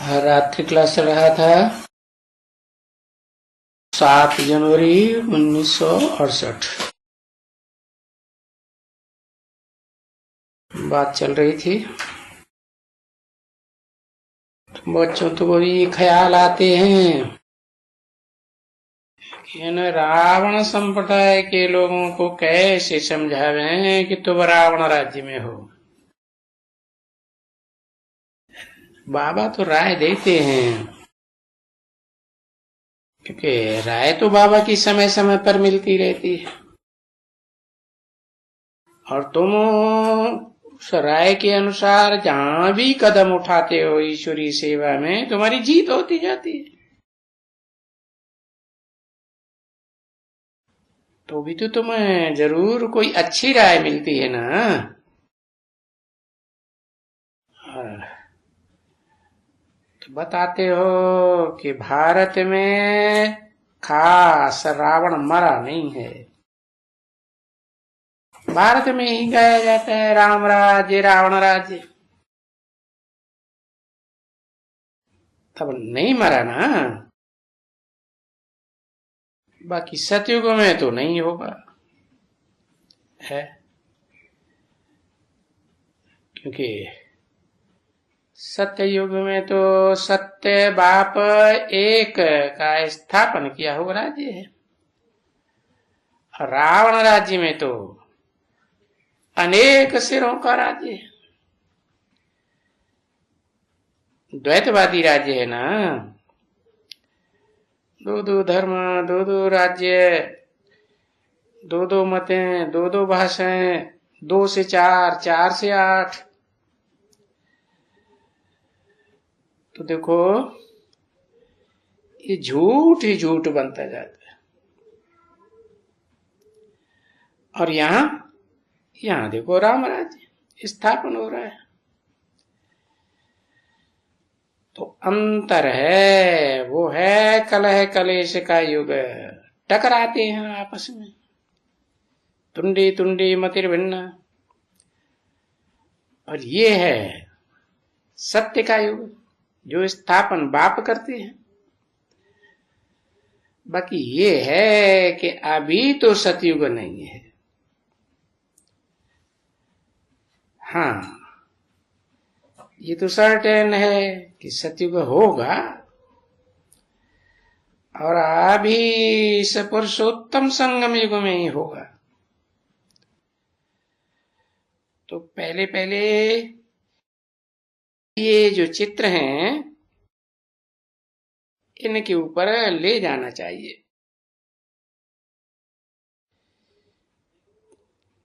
रात्रि क्लास चल रहा था 7 जनवरी 1968। बात चल रही थी, बच्चों तो वही ख्याल आते हैं कि न रावण संप्रदाय के लोगों को कैसे समझावें कि तुम रावण राज्य में हो। बाबा तो राय देते हैं, क्योंकि राय तो बाबा की समय समय पर मिलती रहती है, और तुम उस राय के अनुसार जहां भी कदम उठाते हो ईश्वरीय सेवा में, तुम्हारी जीत होती जाती है। तो भी तो तुम्हें जरूर कोई अच्छी राय मिलती है ना। तो बताते हो कि भारत में खास रावण मरा नहीं है। भारत में ही गाया जाता है राम राज्य रावण राज्य, तब नहीं मरा ना। बाकी सतयुग में तो नहीं होगा है, क्योंकि सत्ययुग में तो सत्य बाप एक का स्थापन किया हुआ राज्य है। रावण राज्य में तो अनेक सिरों का राज्य है, द्वैतवादी राज्य है ना। दो दो धर्म, दो दो राज्य, दो दो मतें, दो दो भाषाएं, 2 से 4, 4 से 8। तो देखो ये झूठ ही झूठ बनता जाता है। और यहां देखो राम राज्य स्थापन हो रहा है। तो अंतर है, वो है कलह कलेश का युग। टकराते हैं आपस में, तुंडी तुंडी मतिर्भिन्न। और ये है सत्य का युग, जो स्थापन बाप करते हैं। बाकी ये है कि अभी तो सतयुग नहीं है। हाँ, ये तो सर्टेन है कि सतयुग होगा, और अभी इस पुरुषोत्तम संगम युग में ही होगा। तो पहले पहले ये जो चित्र हैं इनके ऊपर ले जाना चाहिए।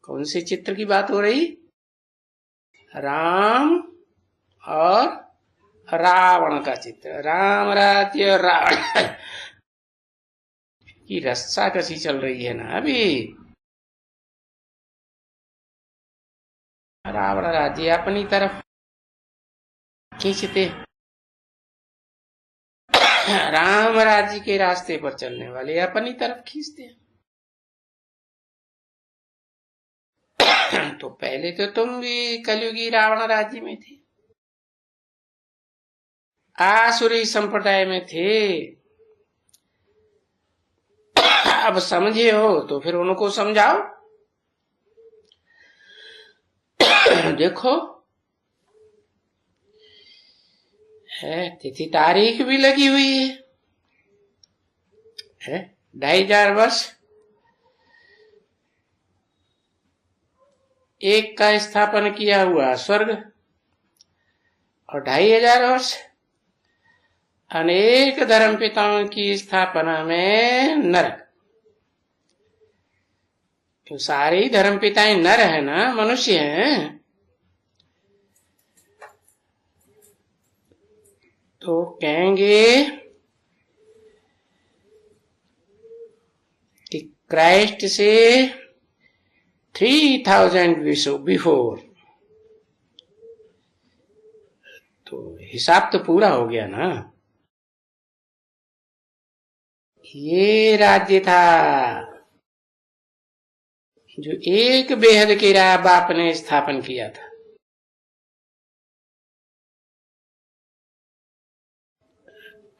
कौन से चित्र की बात हो रही? राम और रावण का चित्र। राम राज्य रावण की रस्सा कसी चल रही है ना अभी। रावण राज्य अपनी तरफ खींचते, राम राज्य के रास्ते पर चलने वाले अपनी तरफ खींचते हैं। तो पहले तो तुम भी कलयुगी रावण राज्य में थे, आसुरी संप्रदाय में थे। अब समझे हो तो फिर उनको समझाओ। देखो है, तिथि तारीख भी लगी हुई है 2500 वर्ष एक का स्थापन किया हुआ स्वर्ग, और 2500 वर्ष अनेक धर्म पिताओं की स्थापना में नरक। तो सारे ही धर्म पिताएं नर है ना, मनुष्य हैं। तो कहेंगे कि क्राइस्ट से 3000 बिफोर, तो हिसाब तो पूरा हो गया ना। ये राज्य था जो एक बेहद के बाप ने स्थापन किया था।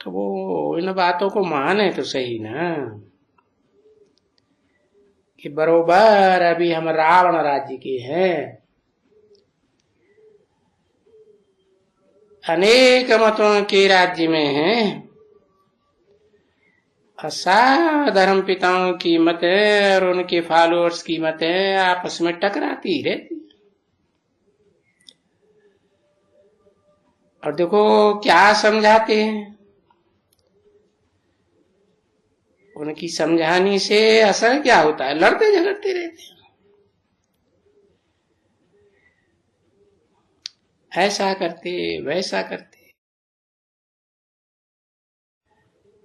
तो वो इन बातों को माने तो सही ना, कि बरोबर अभी हम रावण राज्य के हैं, अनेक मतों के राज्य में हैं, धर्म पिताओं की मत और उनके फॉलोअर्स की मत आपस में टकराती रहती। और देखो क्या समझाते हैं, उनकी समझाने से असर क्या होता है, लड़ते झगड़ते रहते हैं, ऐसा करते वैसा करते।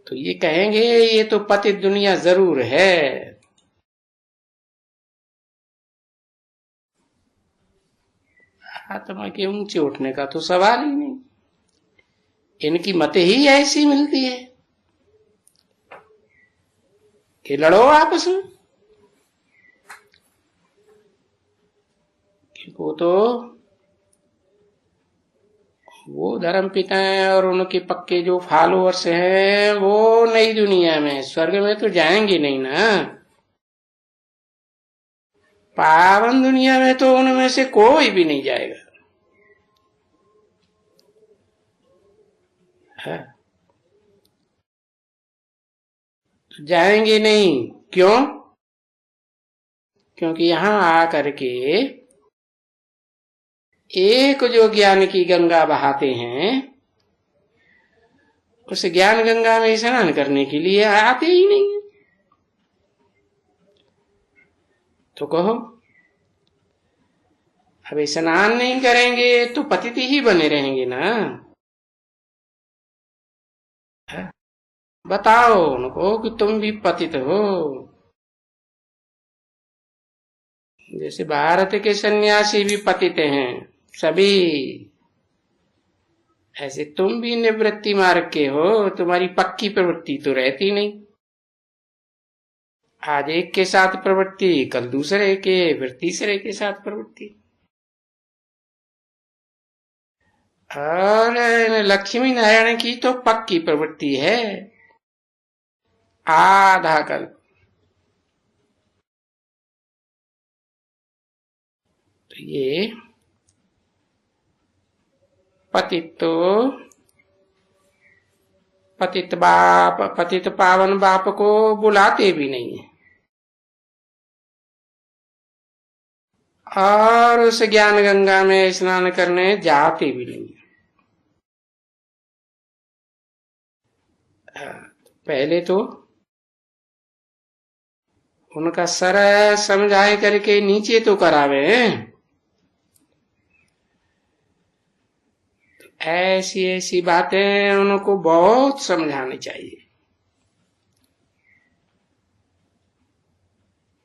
तो ये कहेंगे ये तो पतित दुनिया जरूर है। आत्मा के ऊंचे उठने का तो सवाल ही नहीं, इनकी मतें ही ऐसी मिलती है कि लड़ो आपस में। वो तो वो धर्म पिता हैं और उनके पक्के जो फॉलोअर्स हैं वो नई दुनिया में, स्वर्ग में तो जाएंगे नहीं ना, पावन दुनिया में तो उनमें से कोई भी नहीं जाएगा। है? जाएंगे नहीं, क्यों? क्योंकि यहां आकर के एक जो ज्ञान की गंगा बहाते हैं, उस ज्ञान गंगा में स्नान करने के लिए आते ही नहीं। तो कहो अब स्नान नहीं करेंगे तो पतित ही बने रहेंगे ना। बताओ उनको कि तुम भी पतित हो। जैसे भारत के सन्यासी भी पतित हैं सभी, ऐसे तुम भी निवृत्ति मार्ग के हो, तुम्हारी पक्की प्रवृत्ति तो रहती नहीं। आज एक के साथ प्रवृत्ति, कल दूसरे के, फिर तीसरे के साथ प्रवृत्ति। और लक्ष्मी नारायण की तो पक्की प्रवृत्ति है, आधा कल्प। तो ये पतित पावन बाप को बुलाते भी नहीं है, और उस ज्ञान गंगा में स्नान करने जाते भी नहीं। पहले तो उनका सर समझाए करके नीचे तो करावे, ऐसी ऐसी बातें उनको बहुत समझानी चाहिए।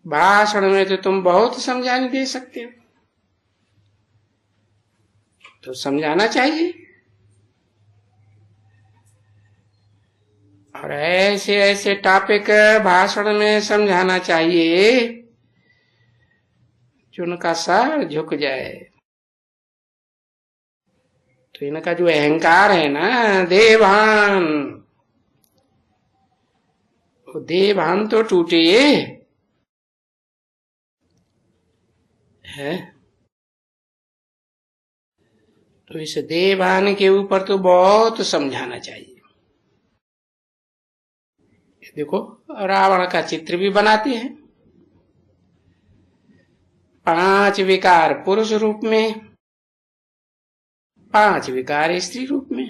भाषण में तो तुम बहुत समझाने दे सकते हो, तो समझाना चाहिए। और ऐसे ऐसे टॉपिक भाषण में समझाना चाहिए जो उनका सर झुक जाए। तो इनका जो अहंकार है ना, देवभान, वो देवभान तो टूटे है। तो इस देवभान के ऊपर तो बहुत समझाना चाहिए। देखो रावण का चित्र भी बनाते हैं, 5 विकार पुरुष रूप में, 5 विकार स्त्री रूप में।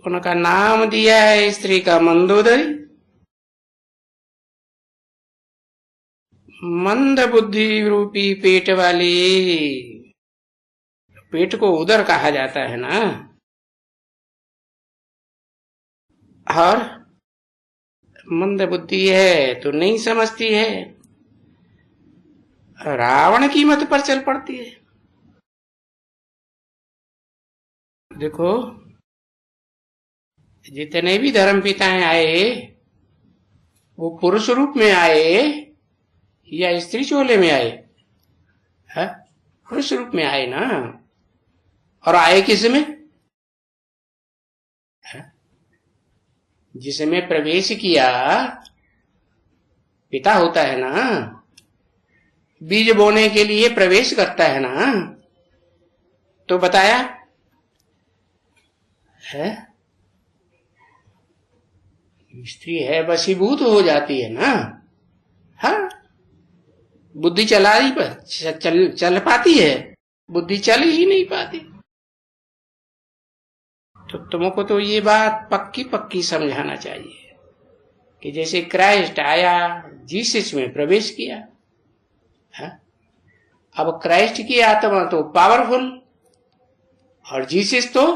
उनका नाम दिया है स्त्री का मंदोदरी, मंद बुद्धि रूपी पेट वाली। पेट को उदर कहा जाता है ना। और मंद बुद्धि है तो नहीं समझती है, रावण की मत पर चल पड़ती है। देखो जितने भी धर्म पिताएं आए वो पुरुष रूप में आए या स्त्री चोले में आए? है? पुरुष रूप में आए ना। और आए किस में? जिसमें प्रवेश किया पिता होता है ना, बीज बोने के लिए प्रवेश करता है ना, तो बताया है स्त्री है वशीभूत हो जाती है ना। हाँ, बुद्धि चला ही चल पाती है, बुद्धि चल ही नहीं पाती। तो तुमको तो ये बात पक्की पक्की समझाना चाहिए कि जैसे क्राइस्ट आया, जीसस में प्रवेश किया। है? अब क्राइस्ट की आत्मा तो पावरफुल और जीसस तो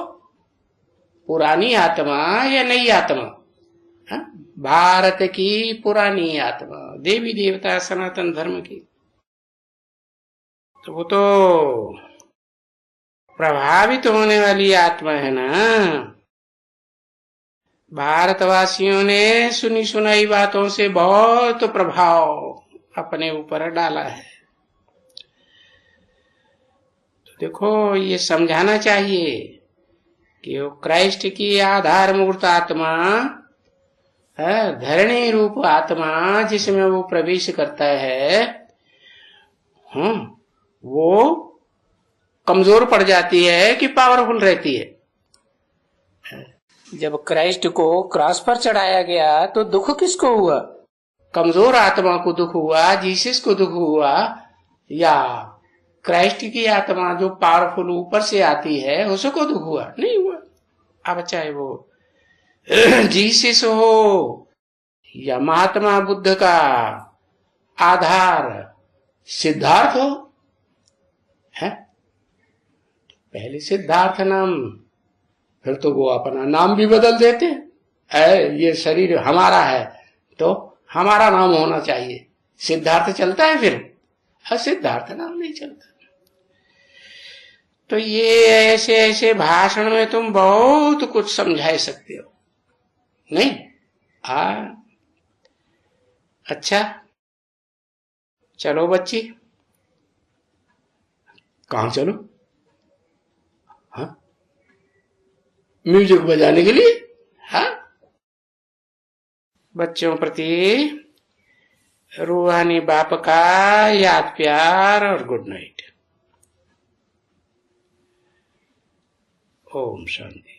पुरानी आत्मा या नई आत्मा। है? भारत की पुरानी आत्मा, देवी देवता सनातन धर्म की। तो वो तो प्रभावित होने वाली आत्मा है ना। भारतवासियों ने सुनी सुनाई बातों से बहुत प्रभाव अपने ऊपर डाला है। तो देखो, ये समझाना चाहिए कि वो क्राइस्ट की आधार मूर्त आत्मा है, धरणी रूप आत्मा जिसमें वो प्रवेश करता है, वो कमजोर पड़ जाती है कि पावरफुल रहती है। जब क्राइस्ट को क्रॉस पर चढ़ाया गया तो दुख किसको हुआ? कमजोर आत्मा को दुख हुआ, जीसस को दुख हुआ, या क्राइस्ट की आत्मा जो पावरफुल ऊपर से आती है उसको दुख हुआ? नहीं हुआ। अब चाहे वो जीसस हो या महात्मा बुद्ध का आधार सिद्धार्थ हो, है? पहले सिद्धार्थ नाम, फिर तो वो अपना नाम भी बदल देते। ये शरीर हमारा है तो हमारा नाम होना चाहिए, सिद्धार्थ चलता है फिर, सिद्धार्थ नाम नहीं चलता। तो ये ऐसे ऐसे भाषण में तुम बहुत कुछ समझा सकते हो, नहीं? अच्छा, चलो बच्ची। कहां चलो? हाँ, म्यूजिक बजाने के लिए। हाँ, बच्चों प्रति रूहानी बाप का याद प्यार और गुड नाइट। ओम शांति।